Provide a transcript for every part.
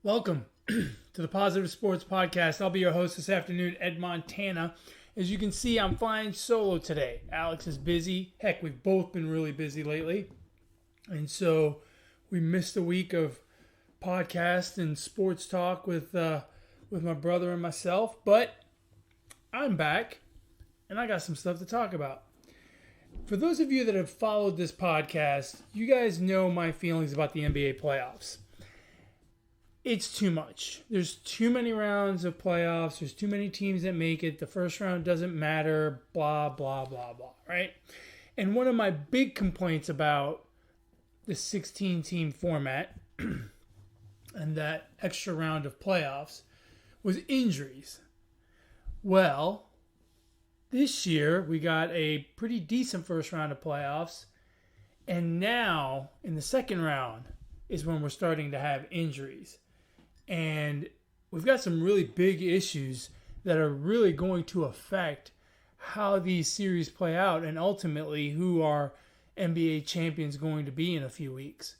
Welcome to the Positive Sports Podcast. I'll be your host this afternoon, Ed Montana. As you can see, I'm flying solo today. Alex is busy. Heck, we've both been really busy lately. And so we missed a week of podcast and sports talk with my brother and myself. But I'm back, and I got some stuff to talk about. For those of you that have followed this podcast, you guys know my feelings about the NBA playoffs. It's too much. There's too many rounds of playoffs. There's too many teams that make it. The first round doesn't matter. Blah, blah, blah, blah, right? And one of my big complaints about the 16-team format and that extra round of playoffs was injuries. Well, this year we got a pretty decent first round of playoffs. And now, in the second round, is when we're starting to have injuries. And we've got some really big issues that are really going to affect how these series play out and ultimately who our NBA champions going to be in a few weeks.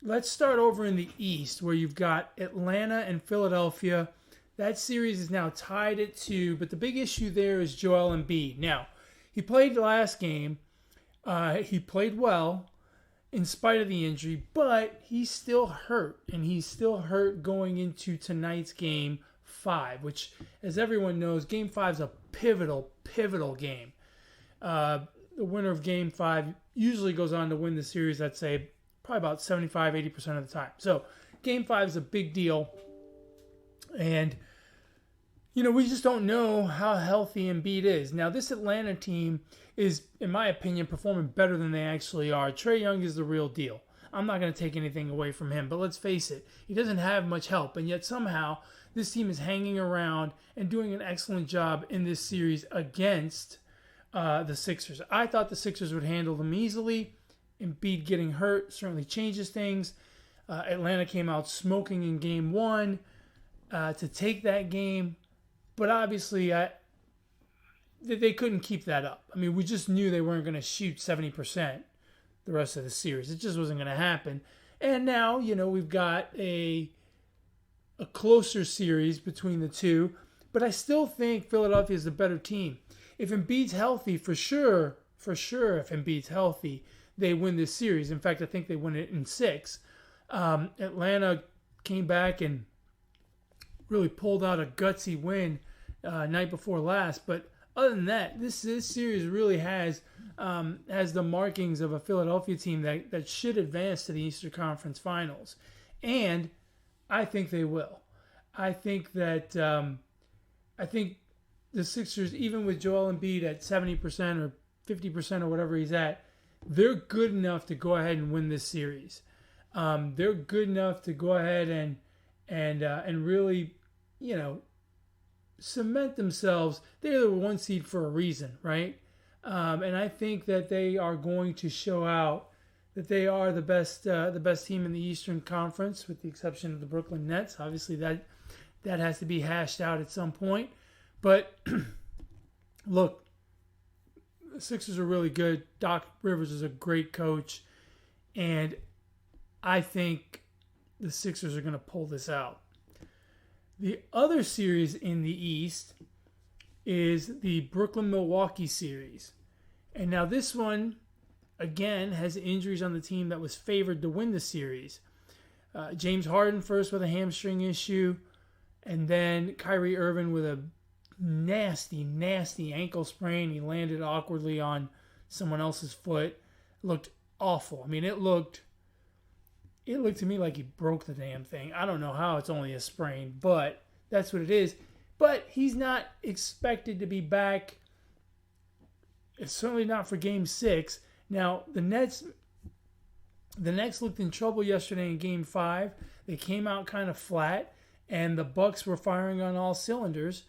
Let's start over in the East where you've got Atlanta and Philadelphia. That series is now tied at 2, but the big issue there is Joel Embiid. Now, he played the last game. He played well in spite of the injury, but he's still hurt, and he's still hurt going into tonight's Game 5, which, as everyone knows, Game 5 is a pivotal game. The winner of Game 5 usually goes on to win the series, I'd say, probably about 75-80% of the time. So, Game 5 is a big deal, and, we just don't know how healthy Embiid is. Now, this Atlanta team is, in my opinion, performing better than they actually are. Trae Young is the real deal. I'm not going to take anything away from him, but let's face it, he doesn't have much help, and yet somehow this team is hanging around and doing an excellent job in this series against the Sixers. I thought the Sixers would handle them easily. Embiid getting hurt certainly changes things. Atlanta came out smoking in Game 1 to take that game, but obviously they couldn't keep that up. I mean, we just knew they weren't going to shoot 70% the rest of the series. It just wasn't going to happen. And now, we've got a closer series between the two, but I still think Philadelphia is the better team. If Embiid's healthy, for sure, if Embiid's healthy, they win this series. In fact, I think they win it in 6. Atlanta came back and really pulled out a gutsy win night before last, but other than that, this series really has the markings of a Philadelphia team that should advance to the Eastern Conference Finals, and I think they will. I think that the Sixers, even with Joel Embiid at 70% or 50% or whatever he's at, they're good enough to go ahead and win this series. They're good enough to go ahead and really, cement themselves. They're the 1 seed for a reason, right? And I think that they are going to show out that they are the best team in the Eastern Conference, with the exception of the Brooklyn Nets. Obviously, that has to be hashed out at some point. But look, the Sixers are really good. Doc Rivers is a great coach, and I think the Sixers are going to pull this out. The other series in the East is the Brooklyn-Milwaukee series. And now this one, again, has injuries on the team that was favored to win the series. James Harden first with a hamstring issue, and then Kyrie Irving with a nasty ankle sprain. He landed awkwardly on someone else's foot. It looked awful. I mean, it looked to me like he broke the damn thing. I don't know how it's only a sprain, but that's what it is. But he's not expected to be back. It's certainly not for Game 6. Now, the Nets looked in trouble yesterday in Game 5. They came out kind of flat, and the Bucks were firing on all cylinders.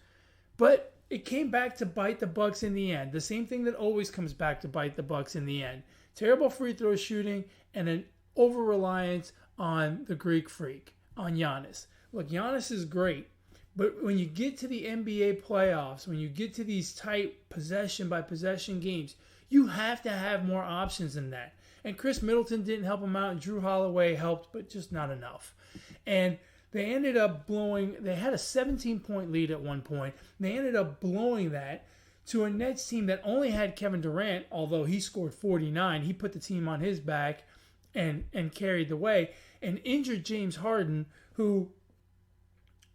But it came back to bite the Bucks in the end. The same thing that always comes back to bite the Bucks in the end. Terrible free throw shooting and an over-reliance on the Greek freak, on Giannis. Look, Giannis is great, but when you get to the NBA playoffs, when you get to these tight possession-by-possession games, you have to have more options than that. And Chris Middleton didn't help him out, and Drew Holloway helped, but just not enough. And they ended up blowing, they had a 17-point lead at one point. They ended up blowing that to a Nets team that only had Kevin Durant, although he scored 49. He put the team on his back and carried the way. And injured James Harden, who,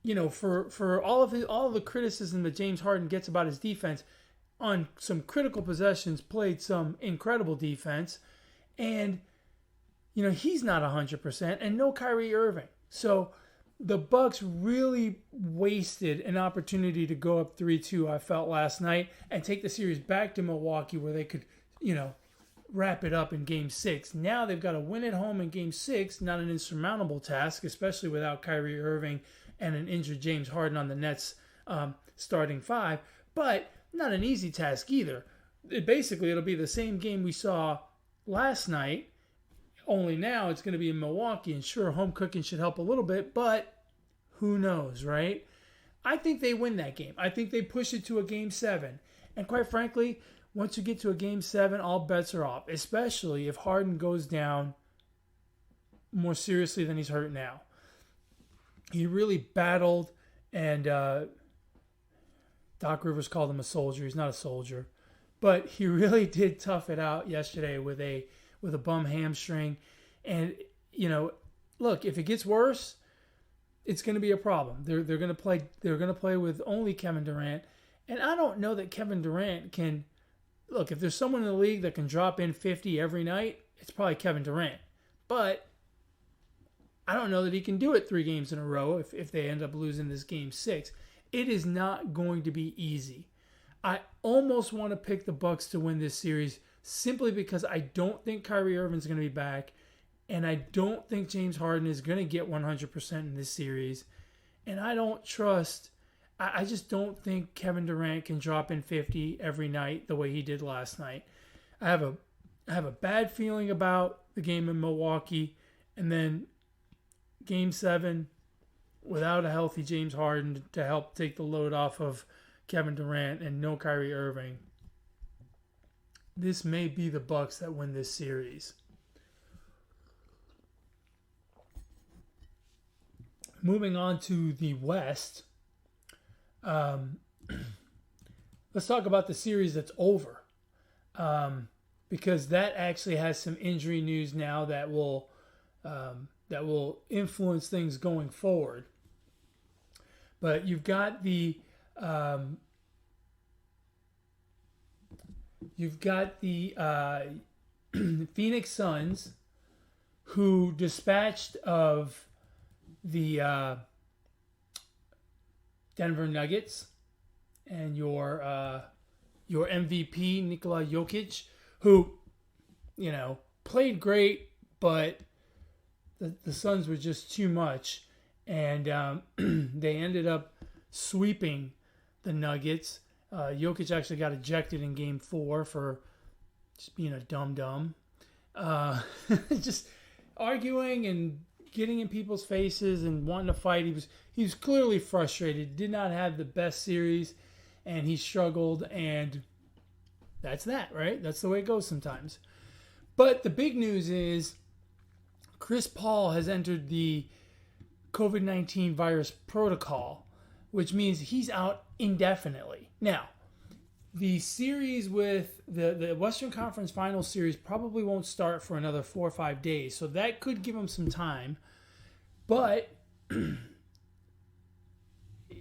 you know, for all of the criticism that James Harden gets about his defense, on some critical possessions played some incredible defense. And, you know, he's not 100%, and no Kyrie Irving. So the Bucks really wasted an opportunity to go up 3-2, I felt, last night, and take the series back to Milwaukee where they could, you know, wrap it up in Game 6. Now they've got to win at home in Game 6, not an insurmountable task, especially without Kyrie Irving and an injured James Harden on the Nets starting five, but not an easy task either. It'll be the same game we saw last night, only now it's going to be in Milwaukee, and sure, home cooking should help a little bit, but who knows, right? I think they win that game. I think they push it to a Game 7. And quite frankly, once you get to a Game 7, all bets are off, especially if Harden goes down more seriously than he's hurt now. He really battled, and Doc Rivers called him a soldier. He's not a soldier. But he really did tough it out yesterday with a bum hamstring. And, you know, look, if it gets worse, it's going to be a problem. They're going to play with only Kevin Durant. And I don't know that Kevin Durant can, look, if there's someone in the league that can drop in 50 every night, it's probably Kevin Durant. But I don't know that he can do it 3 games in a row if they end up losing this Game 6. It is not going to be easy. I almost want to pick the Bucks to win this series simply because I don't think Kyrie Irving's going to be back, and I don't think James Harden is going to get 100% in this series. And I just don't think Kevin Durant can drop in 50 every night the way he did last night. I have a bad feeling about the game in Milwaukee, and then Game 7 without a healthy James Harden to help take the load off of Kevin Durant and no Kyrie Irving. This may be the Bucks that win this series. Moving on to the West, let's talk about the series that's over, because that actually has some injury news now that will influence things going forward. But you've got the Phoenix Suns, who dispatched of the Denver Nuggets, and your MVP Nikola Jokic, who, you know, played great, but the Suns were just too much, and they ended up sweeping the Nuggets. Jokic actually got ejected in Game 4 for just being a dum-dum. Just arguing and getting in people's faces and wanting to fight. He was clearly frustrated, did not have the best series, and he struggled, and that's that, right? That's the way it goes sometimes. But the big news is Chris Paul has entered the COVID-19 virus protocol, which means he's out indefinitely. Now, the series with the Western Conference Finals series probably won't start for another 4 or 5 days, so that could give him some time. But,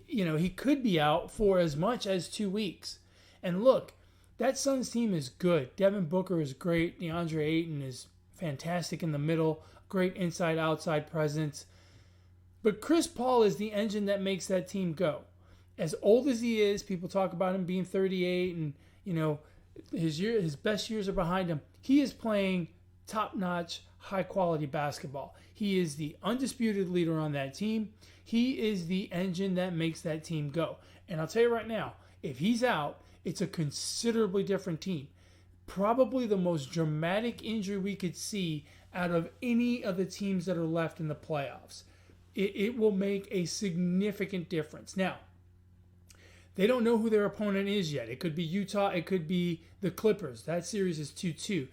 you know, he could be out for as much as 2 weeks. And look, that Suns team is good. Devin Booker is great. DeAndre Ayton is fantastic in the middle. Great inside-outside presence. But Chris Paul is the engine that makes that team go. As old as he is, people talk about him being 38 and, you know, his best years are behind him. He is playing top-notch, high-quality basketball. He is the undisputed leader on that team. He is the engine that makes that team go. And I'll tell you right now, if he's out, it's a considerably different team. Probably the most dramatic injury we could see out of any of the teams that are left in the playoffs. It will make a significant difference. Now, they don't know who their opponent is yet. It could be Utah. It could be the Clippers. That series is 2-2.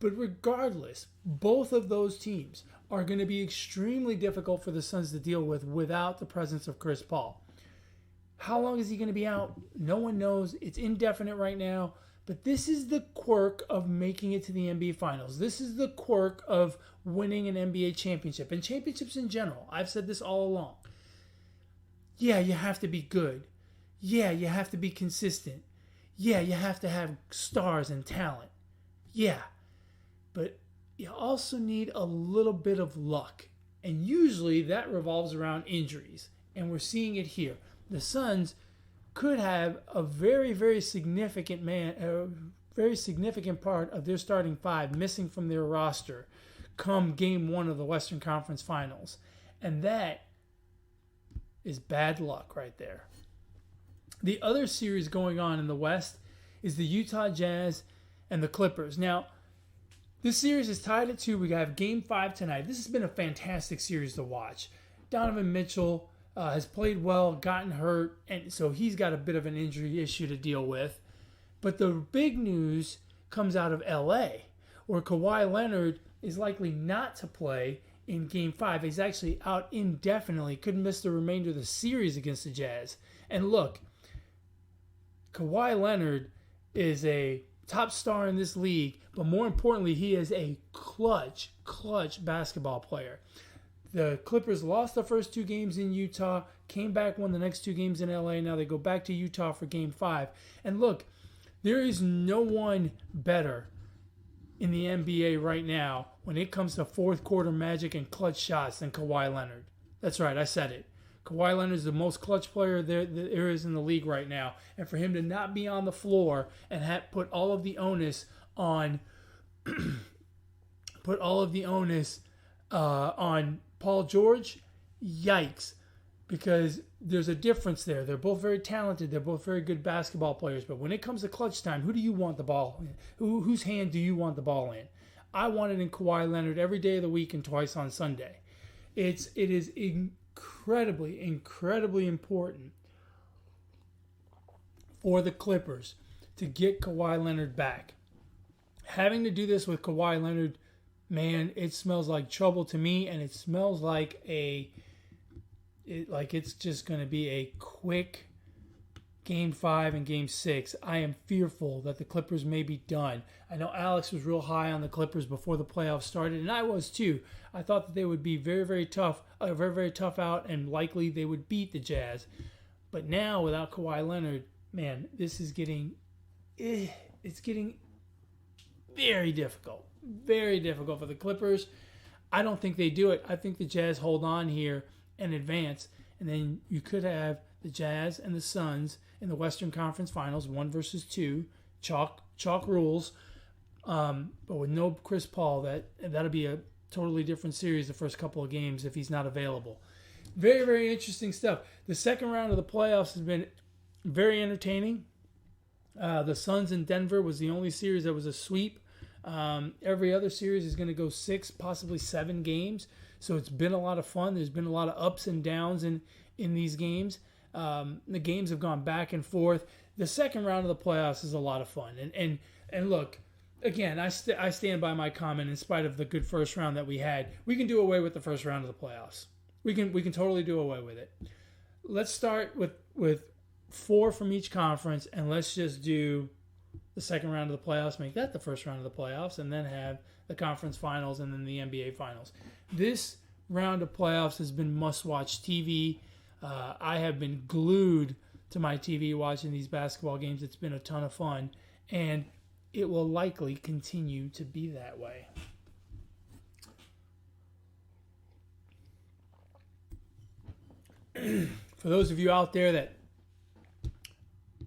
But regardless, both of those teams are going to be extremely difficult for the Suns to deal with without the presence of Chris Paul. How long is he going to be out? No one knows. It's indefinite right now. But this is the quirk of making it to the NBA Finals. This is the quirk of winning an NBA championship and championships in general. I've said this all along. Yeah, you have to be good. Yeah, you have to be consistent. Yeah, you have to have stars and talent. Yeah. But you also need a little bit of luck. And usually that revolves around injuries. And we're seeing it here. The Suns could have a very, very significant part of their starting five missing from their roster come game one of the Western Conference Finals. And that is bad luck right there. The other series going on in the West is the Utah Jazz and the Clippers. Now, this series is tied at 2. We have Game 5 tonight. This has been a fantastic series to watch. Donovan Mitchell has played well, gotten hurt, and so he's got a bit of an injury issue to deal with. But the big news comes out of L.A., where Kawhi Leonard is likely not to play in Game 5. He's actually out indefinitely, could miss the remainder of the series against the Jazz. And look, Kawhi Leonard is a top star in this league, but more importantly, he is a clutch basketball player. The Clippers lost the first 2 games in Utah, came back, won the next 2 games in LA. Now they go back to Utah for Game 5. And look, there is no one better in the NBA right now when it comes to fourth quarter magic and clutch shots than Kawhi Leonard. That's right, I said it. Kawhi Leonard is the most clutch player there is in the league right now. And for him to not be on the floor and put all of the onus on on Paul George, yikes. Because there's a difference there. They're both very talented. They're both very good basketball players. But when it comes to clutch time, who do you want the ball in? Whose hand do you want the ball in? I want it in Kawhi Leonard every day of the week and twice on Sunday. It is incredibly important for the Clippers to get Kawhi Leonard back. Having to do this with Kawhi Leonard, man, it smells like trouble to me, and it smells like it's just going to be a quick Game 5 and Game 6. I am fearful that the Clippers may be done. I know Alex was real high on the Clippers before the playoffs started, and I was too. I thought that they would be very tough out, and likely they would beat the Jazz. But now, without Kawhi Leonard, man, this is getting very difficult. Very difficult for the Clippers. I don't think they do it. I think the Jazz hold on here and advance, and then you could have the Jazz and the Suns in the Western Conference Finals, 1 versus 2, chalk rules, but with no Chris Paul, that'll be a totally different series the first couple of games if he's not available. Very, very interesting stuff. The second round of the playoffs has been very entertaining. The Suns in Denver was the only series that was a sweep. Every other series is going to go 6, possibly 7 games. So it's been a lot of fun. There's been a lot of ups and downs in these games. The games have gone back and forth. The second round of the playoffs is a lot of fun. And look, again, I stand by my comment. In spite of the good first round that we had, we can do away with the first round of the playoffs. We can totally do away with it. Let's start with 4 from each conference, and let's just do the second round of the playoffs, make that the first round of the playoffs, and then have the conference finals and then the NBA finals. This round of playoffs has been must-watch TV. I have been glued to my TV watching these basketball games. It's been a ton of fun, and it will likely continue to be that way. For those of you out there that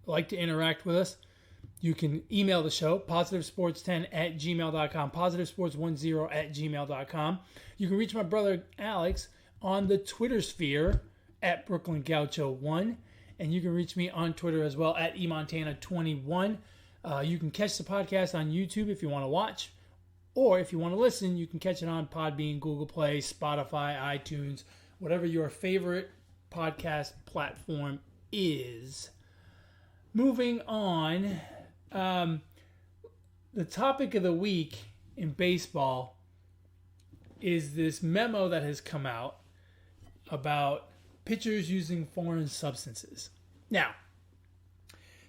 like to interact with us, you can email the show, positivesports10@gmail.com, positivesports10@gmail.com. You can reach my brother Alex on the Twitter sphere at BrooklynGaucho1, and you can reach me on Twitter as well at eMontana21. You can catch the podcast on YouTube if you want to watch, or if you want to listen, you can catch it on Podbean, Google Play, Spotify, iTunes, whatever your favorite podcast platform is. Moving on, the topic of the week in baseball is this memo that has come out about pitchers using foreign substances. Now,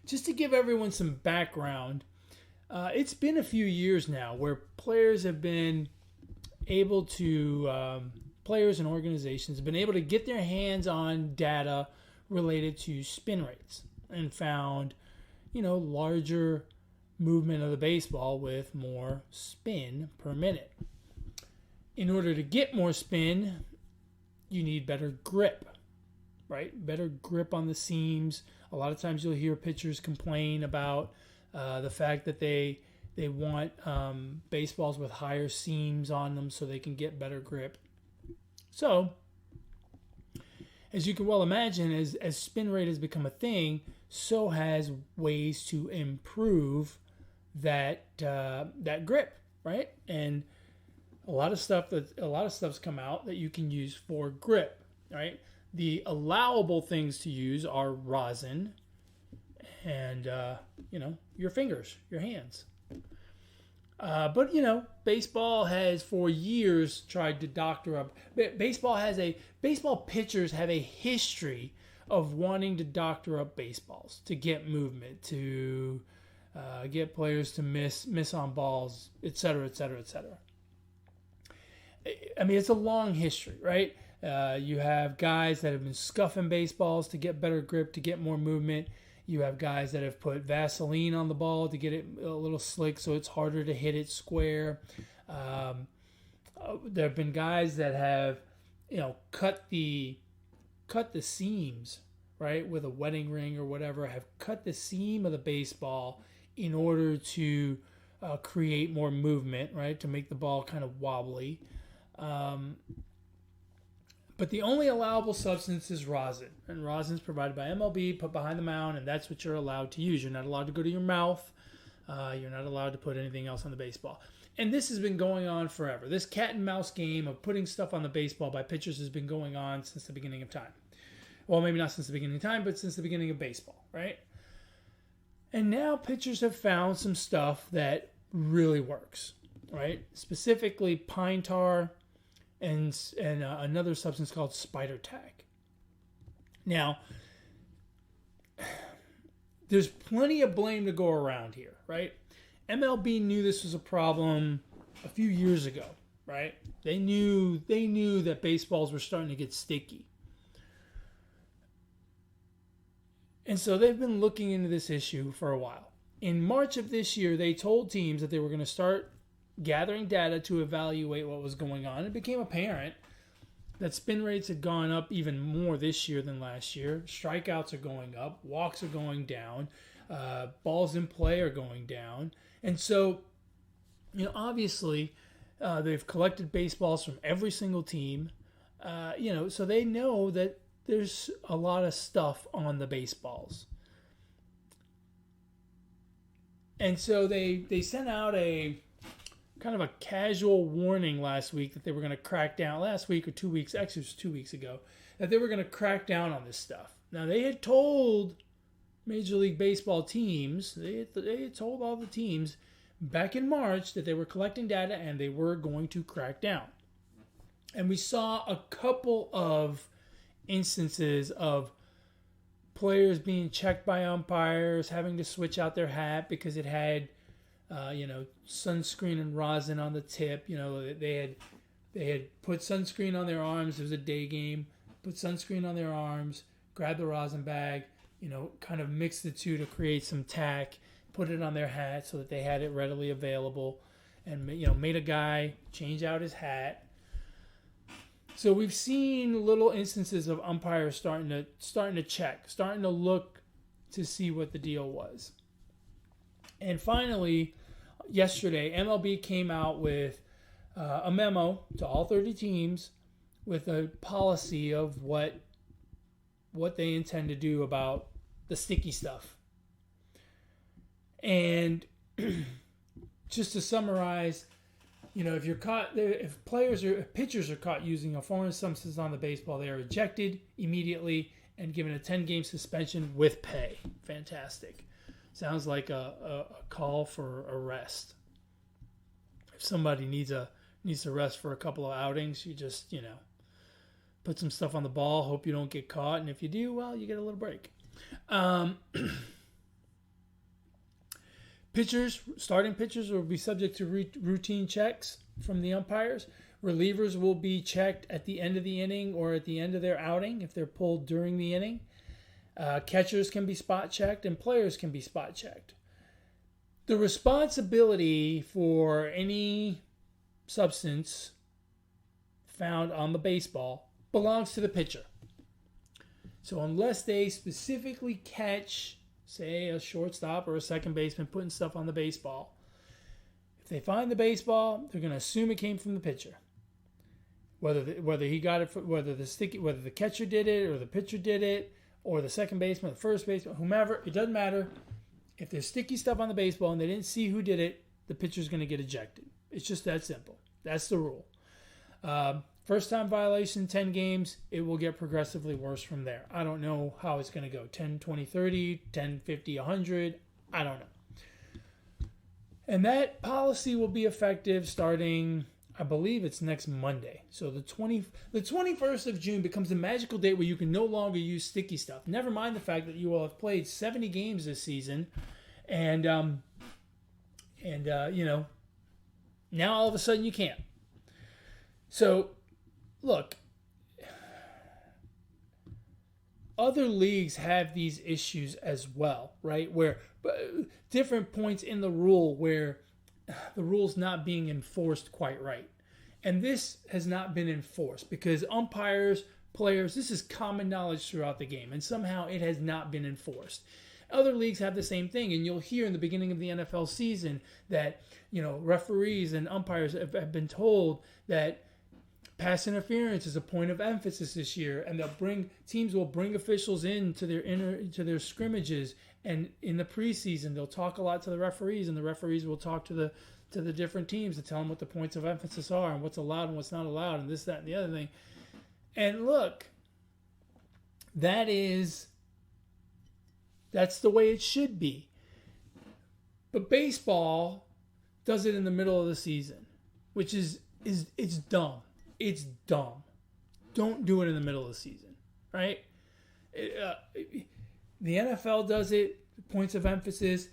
just to give everyone some background, it's been a few years now where players have been able to, players and organizations have been able to get their hands on data related to spin rates and found, larger movement of the baseball with more spin per minute. In order to get more spin, you need better grip, right? Better grip on the seams. A lot of times you'll hear pitchers complain about the fact that they want baseballs with higher seams on them so they can get better grip. So, as you can well imagine, as spin rate has become a thing, so has ways to improve that grip, right? And a lot of stuff's come out that you can use for grip, right? The allowable things to use are rosin and your fingers, your hands. But baseball has for years tried to doctor up. Baseball pitchers have a history of wanting to doctor up baseballs to get movement, to get players to miss on balls, et cetera, et cetera, et cetera. I mean, it's a long history, right? You have guys that have been scuffing baseballs to get better grip, to get more movement. You have guys that have put Vaseline on the ball to get it a little slick so it's harder to hit it square. There have been guys that have, cut the seams, right, with a wedding ring or whatever, have cut the seam of the baseball in order to create more movement, right, to make the ball kind of wobbly. But the only allowable substance is rosin. And rosin is provided by MLB, put behind the mound, and that's what you're allowed to use. You're not allowed to go to your mouth. You're not allowed to put anything else on the baseball. And this has been going on forever. This cat and mouse game of putting stuff on the baseball by pitchers has been going on since the beginning of time. Well, maybe not since the beginning of time, but since the beginning of baseball, right? And now pitchers have found some stuff that really works, right? Specifically pine tar, and another substance called spider tack. Now, there's plenty of blame to go around here, right? MLB knew this was a problem a few years ago, right? They knew that baseballs were starting to get sticky. And so they've been looking into this issue for a while. In March of this year, they told teams that they were going to start gathering data to evaluate what was going on. It became apparent that spin rates had gone up even more this year than last year. Strikeouts are going up. Walks are going down. Balls in play are going down. And so, obviously, they've collected baseballs from every single team. So they know that there's a lot of stuff on the baseballs. And so they sent out a kind of a casual warning last week that they were going to crack down, last week or 2 weeks, actually it was 2 weeks ago, that they were going to crack down on this stuff. Now, they had told Major League Baseball teams, they had told all the teams back in March that they were collecting data and they were going to crack down. And we saw a couple of instances of players being checked by umpires, having to switch out their hat because it had sunscreen and rosin on the tip. They had put sunscreen on their arms. It was a day game. Put sunscreen on their arms, grabbed the rosin bag, kind of mixed the two to create some tack, put it on their hat so that they had it readily available, and made a guy change out his hat. So we've seen little instances of umpires starting to check, starting to look to see what the deal was. And finally, yesterday, MLB came out with a memo to all 30 teams with a policy of what they intend to do about the sticky stuff. And just to summarize, if pitchers are caught using a foreign substance on the baseball, they are ejected immediately and given a 10-game suspension with pay. Fantastic. Sounds like a call for arrest. if somebody needs to rest for a couple of outings, you just, put some stuff on the ball, hope you don't get caught, and if you do, well, you get a little break. Starting pitchers will be subject to routine checks from the umpires. Relievers will be checked at the end of the inning or at the end of their outing if they're pulled during the inning. Catchers can be spot checked and players can be spot checked. The responsibility for any substance found on the baseball belongs to the pitcher. So unless they specifically catch, say, a shortstop or a second baseman putting stuff on the baseball, if they find the baseball, they're going to assume it came from the pitcher. Whether he got it, whether the catcher did it or the pitcher did it or the second baseman, the first baseman, whomever, it doesn't matter. If there's sticky stuff on the baseball and they didn't see who did it, the pitcher's going to get ejected. It's just that simple. That's the rule. First time violation, 10 games, it will get progressively worse from there. I don't know how it's going to go. 10, 20, 30, 10, 50, 100. I don't know. And that policy will be effective starting, I believe it's next Monday. So the 21st of June becomes the magical date where you can no longer use sticky stuff. Never mind the fact that you will have played 70 games this season. And now all of a sudden you can't. So, look, other leagues have these issues as well, right? Where different points in the rule where the rule's not being enforced quite right. And this has not been enforced because umpires, players, this is common knowledge throughout the game, and somehow it has not been enforced. Other leagues have the same thing, and you'll hear in the beginning of the NFL season that, referees and umpires have been told that pass interference is a point of emphasis this year, and teams will bring officials in to their scrimmages, and in the preseason they'll talk a lot to the referees, and the referees will talk to the different teams to tell them what the points of emphasis are and what's allowed and what's not allowed and this, that, and the other thing. And look, that's the way it should be. But baseball does it in the middle of the season, which is it's dumb. It's dumb. Don't do it in the middle of the season, right? The NFL does it, points of emphasis.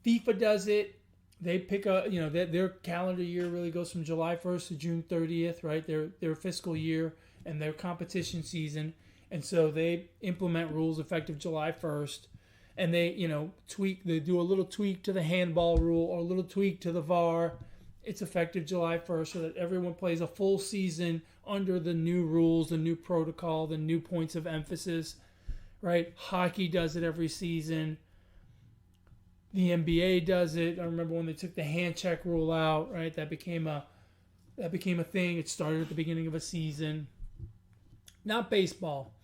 FIFA does it. They pick their calendar year really goes from July 1st to June 30th, right? Their fiscal year and their competition season. And so they implement rules effective July 1st. And they, they do a little tweak to the handball rule or a little tweak to the VAR. It's effective July 1st so that everyone plays a full season under the new rules, the new protocol, the new points of emphasis, right? Hockey does it every season. The NBA does it. I remember when they took the hand check rule out, right? That became a thing. It started at the beginning of a season. Not baseball.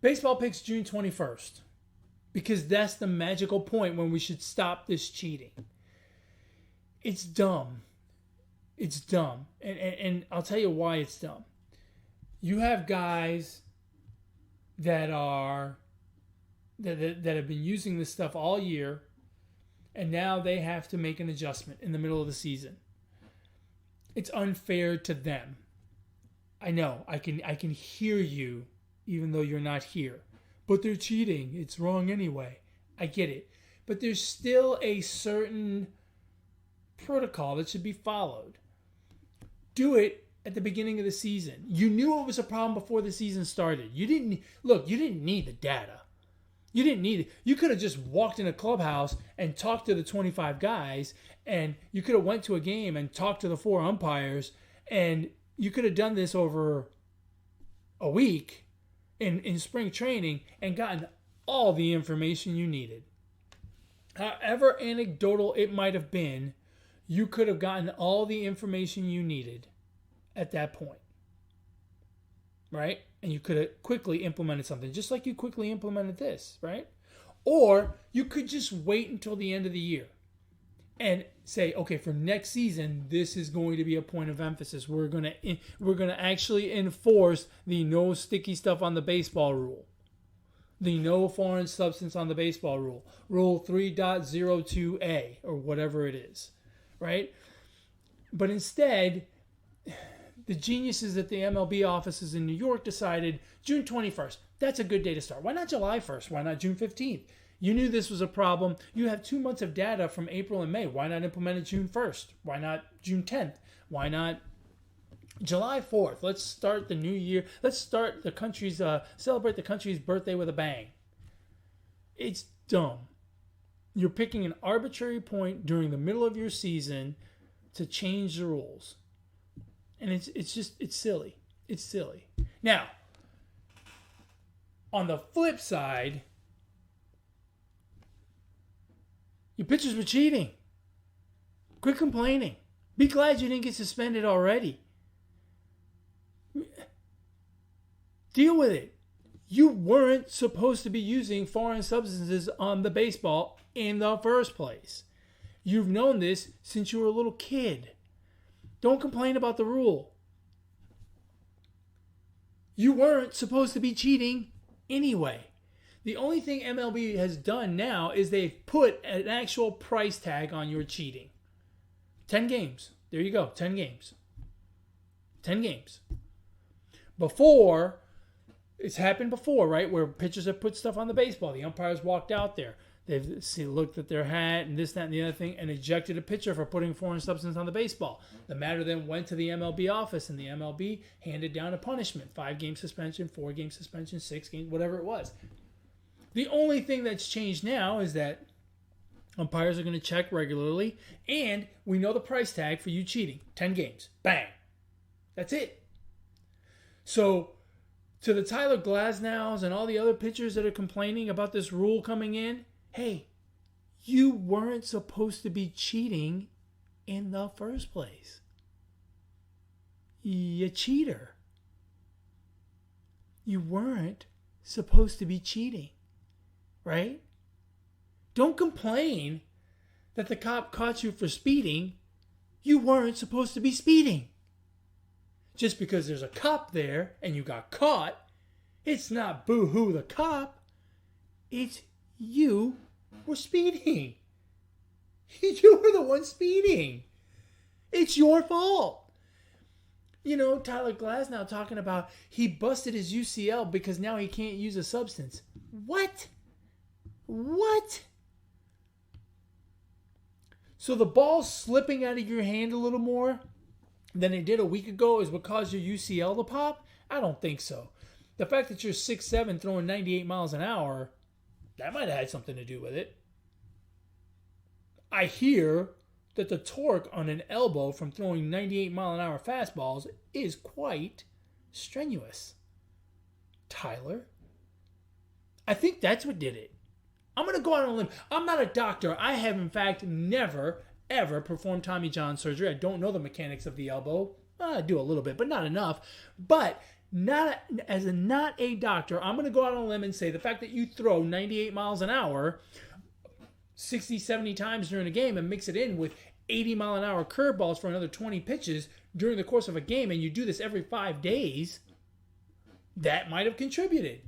Baseball picks June 21st because that's the magical point when we should stop this cheating. It's dumb. It's dumb. And I'll tell you why it's dumb. You have guys that have been using this stuff all year, and now they have to make an adjustment in the middle of the season. It's unfair to them. I know. I can hear you even though you're not here. But they're cheating. It's wrong anyway. I get it. But there's still a certain protocol that should be followed. Do it at the beginning of the season. You knew it was a problem before the season started. You didn't need the data. You didn't need it. You could have just walked in a clubhouse and talked to the 25 guys, and you could have went to a game and talked to the 4 umpires, and you could have done this over a week in spring training and gotten all the information you needed. However anecdotal it might have been, you could have gotten all the information you needed at that point. Right? And you could have quickly implemented something, just like you quickly implemented this, right? Or you could just wait until the end of the year and say, okay, for next season, this is going to be a point of emphasis. We're gonna actually enforce the no sticky stuff on the baseball rule, the no foreign substance on the baseball rule, Rule 3.02a or whatever it is, right? But instead, the geniuses at the MLB offices in New York decided June 21st. That's a good day to start. Why not July 1st? Why not June 15th? You knew this was a problem. You have 2 months of data from April and May. Why not implement it June 1st? Why not June 10th? Why not July 4th? Let's start the new year. Let's start the country's, celebrate the country's birthday with a bang. It's dumb. You're picking an arbitrary point during the middle of your season to change the rules. And it's silly. It's silly. Now, on the flip side, your pitchers were cheating. Quit complaining. Be glad you didn't get suspended already. Deal with it. You weren't supposed to be using foreign substances on the baseball in the first place. You've known this since you were a little kid. Don't complain about the rule. You weren't supposed to be cheating anyway. The only thing MLB has done now is they've put an actual price tag on your cheating. 10 games. There you go. 10 games. 10 games. Before, it's happened before, right? Where pitchers have put stuff on the baseball. The umpires walked out there. They've looked at their hat and this, that, and the other thing and ejected a pitcher for putting foreign substance on the baseball. The matter then went to the MLB office, and the MLB handed down a punishment. 5-game suspension, 4-game suspension, 6 games, whatever it was. The only thing that's changed now is that umpires are going to check regularly, and we know the price tag for you cheating. 10 games. Bang. That's it. So, to the Tyler Glasnows and all the other pitchers that are complaining about this rule coming in, hey, you weren't supposed to be cheating in the first place. You cheater. You weren't supposed to be cheating, right? Don't complain that the cop caught you for speeding. You weren't supposed to be speeding. Just because there's a cop there and you got caught, it's not boo-hoo the cop. It's you were speeding. You were the one speeding. It's your fault. You know, Tyler Glasnow talking about he busted his UCL because now he can't use a substance. What? So the ball slipping out of your hand a little more than it did a week ago is what caused your UCL to pop? I don't think so. The fact that you're 6'7", throwing 98 miles an hour, that might have had something to do with it. I hear that the torque on an elbow from throwing 98 mile an hour fastballs is quite strenuous. Tyler, I think that's what did it. I'm going to go out on a limb. I'm not a doctor. I have, in fact, never, ever performed Tommy John surgery. I don't know the mechanics of the elbow. I do a little bit, but not enough. But not a doctor, I'm going to go out on a limb and say the fact that you throw 98 miles an hour 60, 70 times during a game and mix it in with 80 mile an hour curveballs for another 20 pitches during the course of a game, and you do this every 5 days, that might have contributed.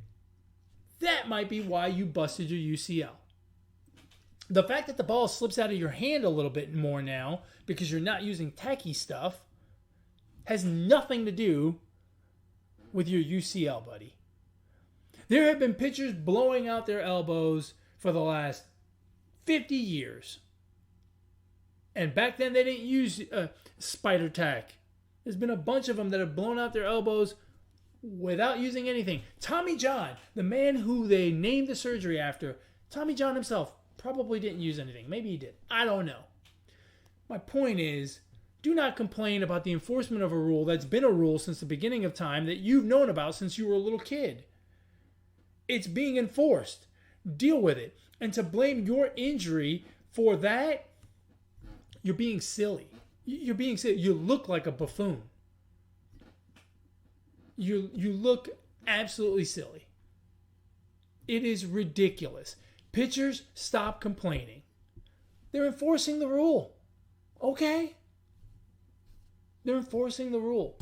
That might be why you busted your UCL. The fact that the ball slips out of your hand a little bit more now because you're not using tacky stuff has nothing to do with your UCL, buddy. There have been pitchers blowing out their elbows for the last 50 years. And back then they didn't use spider tack. There's been a bunch of them that have blown out their elbows without using anything. Tommy John, the man who they named the surgery after, Tommy John himself probably didn't use anything. Maybe he did. I don't know. My point is, do not complain about the enforcement of a rule that's been a rule since the beginning of time that you've known about since you were a little kid. It's being enforced. Deal with it. And to blame your injury for that, you're being silly. You're being silly. You look like a buffoon. You look absolutely silly. It is ridiculous. Pitchers, stop complaining. They're enforcing the rule. Okay? They're enforcing the rule.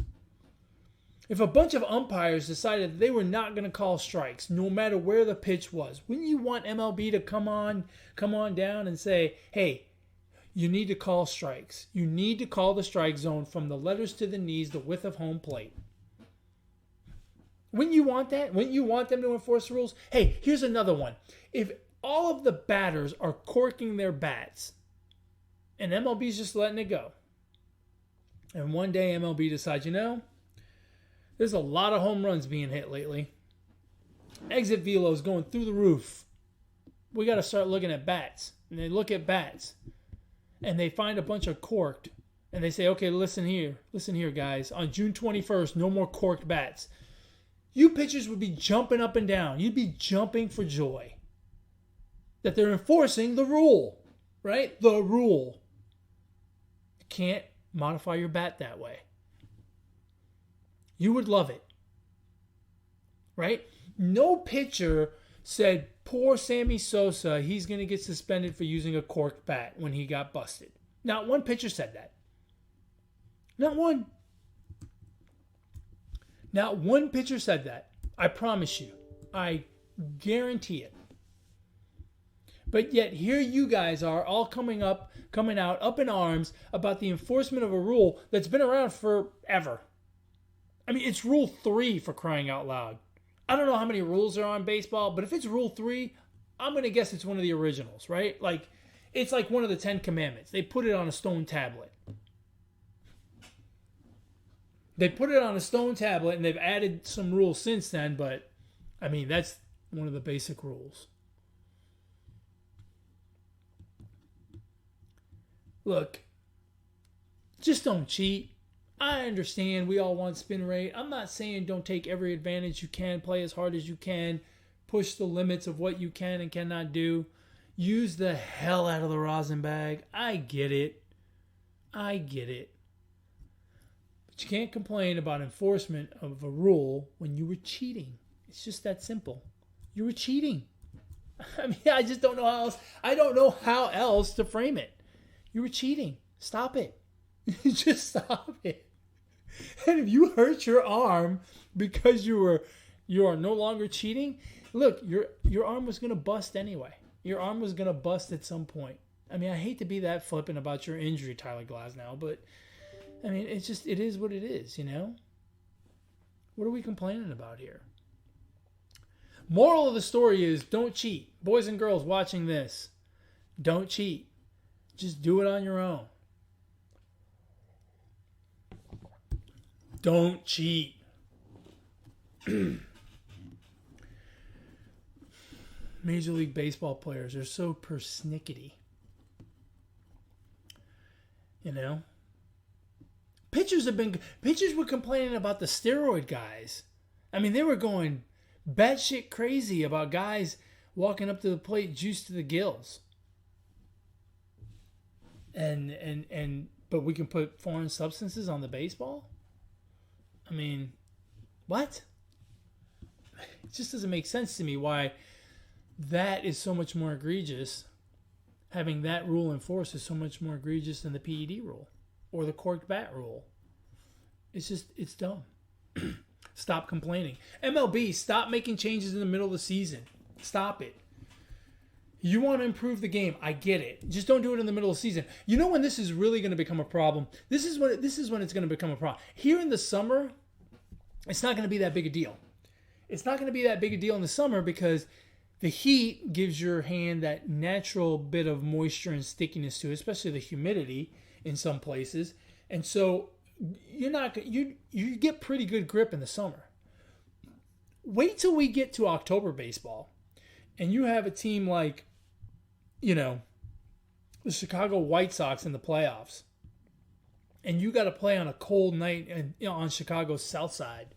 If a bunch of umpires decided that they were not going to call strikes, no matter where the pitch was, wouldn't you want MLB to come on down and say, hey, you need to call strikes. You need to call the strike zone from the letters to the knees, the width of home plate. Wouldn't you want that? Wouldn't you want them to enforce the rules? Hey, here's another one. If all of the batters are corking their bats and MLB's just letting it go, and one day MLB decides, there's a lot of home runs being hit lately. Exit velo is going through the roof. We got to start looking at bats. And they look at bats. And they find a bunch of corked. And they say, okay, listen here, guys. On June 21st, no more corked bats. You pitchers would be jumping up and down. You'd be jumping for joy that they're enforcing the rule, right? The rule. You can't modify your bat that way. You would love it, right? No pitcher said, poor Sammy Sosa, he's going to get suspended for using a corked bat when he got busted. Not one pitcher said that. Not one. Not one pitcher said that. I promise you. I guarantee it. But yet here you guys are all coming out up in arms about the enforcement of a rule that's been around forever. I mean, it's Rule 3 for crying out loud. I don't know how many rules are on baseball, but if it's Rule 3, I'm going to guess it's one of the originals, right? Like, it's like one of the 10 Commandments. They put it on a stone tablet. They put it on a stone tablet, and they've added some rules since then, but, I mean, that's one of the basic rules. Look, just don't cheat. I understand we all want spin rate. I'm not saying don't take every advantage you can, play as hard as you can, push the limits of what you can and cannot do. Use the hell out of the rosin bag. I get it. But you can't complain about enforcement of a rule when you were cheating. It's just that simple. You were cheating. I mean, I just don't know how else. I don't know how else to frame it. You were cheating. Stop it. Just stop it. And if you hurt your arm because you are no longer cheating, look, your arm was going to bust anyway. Your arm was going to bust at some point. I mean, I hate to be that flippant about your injury, Tyler Glasnow, but I mean, it is what it is, What are we complaining about here? Moral of the story is don't cheat. Boys and girls watching this, don't cheat. Just do it on your own. Don't cheat. Major League Baseball players are so persnickety. Pitchers were complaining about the steroid guys. I mean, they were going batshit crazy about guys walking up to the plate juiced to the gills. But we can put foreign substances on the baseball? I mean, what? It just doesn't make sense to me why that is so much more egregious. Having that rule enforced is so much more egregious than the PED rule or the corked bat rule. It's dumb. Stop complaining. MLB, stop making changes in the middle of the season. Stop it. You want to improve the game. I get it. Just don't do it in the middle of the season. You know when this is really going to become a problem? This is when it's going to become a problem. Here in the summer, it's not going to be that big a deal. It's not going to be that big a deal in the summer because the heat gives your hand that natural bit of moisture and stickiness to it, especially the humidity in some places. And so you get pretty good grip in the summer. Wait till we get to October baseball and you have a team like, the Chicago White Sox in the playoffs, and you got to play on a cold night and on Chicago's south side.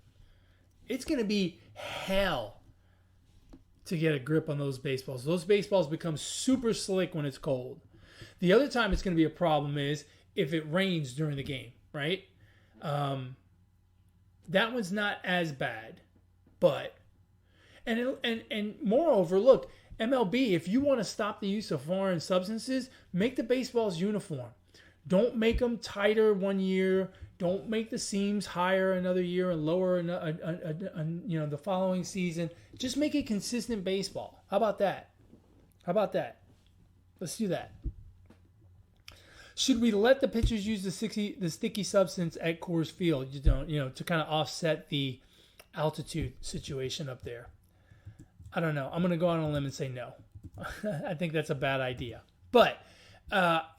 It's going to be hell to get a grip on those baseballs. Those baseballs become super slick when it's cold. The other time it's going to be a problem is if it rains during the game, right? That one's not as bad, but and moreover, look, MLB, if you want to stop the use of foreign substances, make the baseballs uniform. Don't make them tighter one year. Don't make the seams higher another year and lower the following season. Just make it consistent baseball. How about that? Let's do that. Should we let the pitchers use the sticky substance at Coors Field? To kind of offset the altitude situation up there. I don't know. I'm going to go out on a limb and say no. I think that's a bad idea. But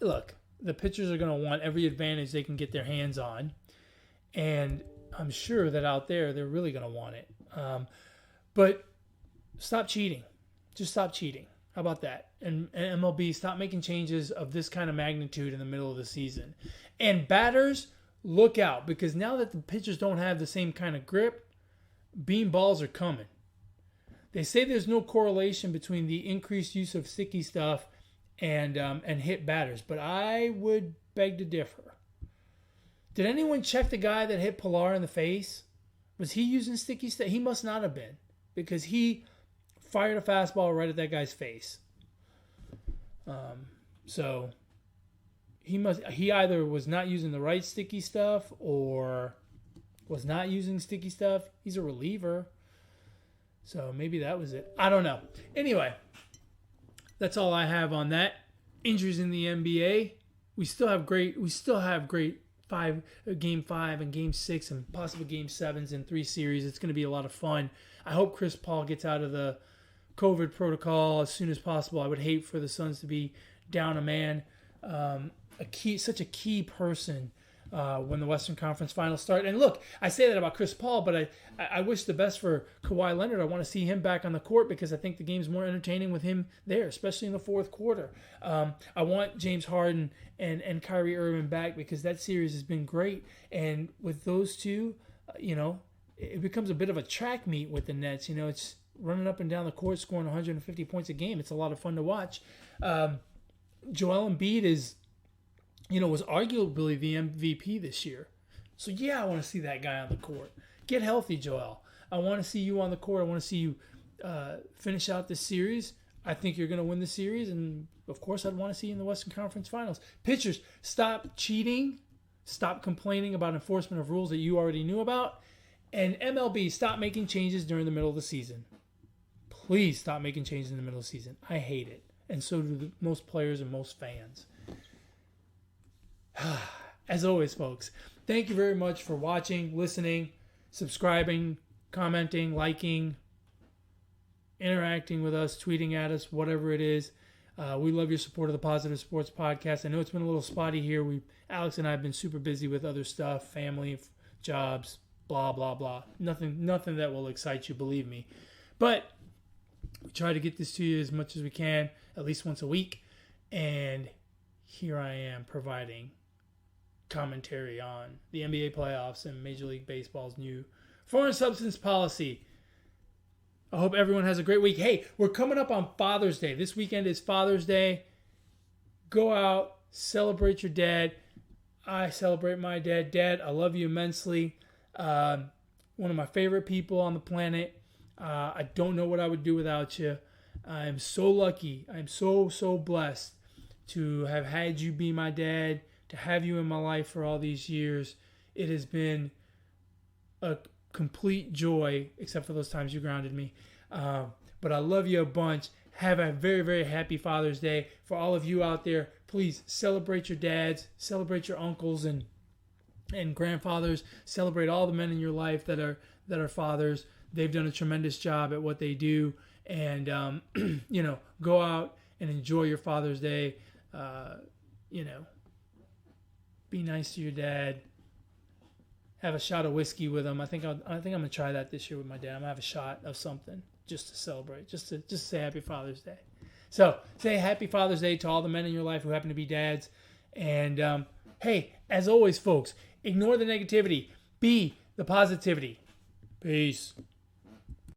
look, the pitchers are going to want every advantage they can get their hands on, and I'm sure that out there they're really going to want it. But stop cheating. Just stop cheating. How about that? And MLB, stop making changes of this kind of magnitude in the middle of the season. And batters, look out, because now that the pitchers don't have the same kind of grip, bean balls are coming. They say there's no correlation between the increased use of sticky stuff and hit batters, but I would beg to differ. Did anyone check the guy that hit Pilar in the face? Was he using sticky stuff? He must not have been, because he fired a fastball right at that guy's face. So he either was not using the right sticky stuff or was not using sticky stuff. He's a reliever. So maybe that was it. I don't know. Anyway, that's all I have on that. Injuries in the NBA. We still have great game 5 and game 6 and possible game 7s in 3 series. It's going to be a lot of fun. I hope Chris Paul gets out of the COVID protocol as soon as possible. I would hate for the Suns to be down a man, such a key person when the Western Conference Finals start. And look, I say that about Chris Paul, but I wish the best for Kawhi Leonard. I want to see him back on the court because I think the game's more entertaining with him there, especially in the fourth quarter. I want James Harden and Kyrie Irving back because that series has been great. And with those two, it becomes a bit of a track meet with the Nets. It's running up and down the court, scoring 150 points a game. It's a lot of fun to watch. Joel Embiid was arguably the MVP this year. So, yeah, I want to see that guy on the court. Get healthy, Joel. I want to see you on the court. I want to see you finish out this series. I think you're going to win the series. And, of course, I'd want to see you in the Western Conference Finals. Pitchers, stop cheating. Stop complaining about enforcement of rules that you already knew about. And MLB, stop making changes during the middle of the season. Please stop making changes in the middle of the season. I hate it. And so do most players and most fans. As always, folks, thank you very much for watching, listening, subscribing, commenting, liking, interacting with us, tweeting at us, whatever it is. We love your support of the Positive Sports Podcast. I know it's been a little spotty here. Alex and I have been super busy with other stuff, family, jobs, blah, blah, blah. Nothing that will excite you, believe me. But we try to get this to you as much as we can, at least once a week. And here I am providing commentary on the NBA playoffs and Major League Baseball's new foreign substance policy. I hope everyone has a great week. Hey, we're coming up on Father's Day. This weekend is Father's Day. Go out, celebrate your dad. I celebrate my dad. Dad, I love you immensely. One of my favorite people on the planet. I don't know what I would do without you. I'm so lucky. I'm so blessed to have had you be my dad, to have you in my life for all these years. It has been a complete joy, except for those times you grounded me. But I love you a bunch. Have a very, very happy Father's Day. For all of you out there, please celebrate your dads, celebrate your uncles and grandfathers, celebrate all the men in your life that are fathers. They've done a tremendous job at what they do. And, go out and enjoy your Father's Day. Be nice to your dad. Have a shot of whiskey with him. I think I'm gonna try that this year with my dad. I'm gonna have a shot of something just to celebrate, just to say Happy Father's Day. So say Happy Father's Day to all the men in your life who happen to be dads. And hey, as always, folks, ignore the negativity. Be the positivity. Peace.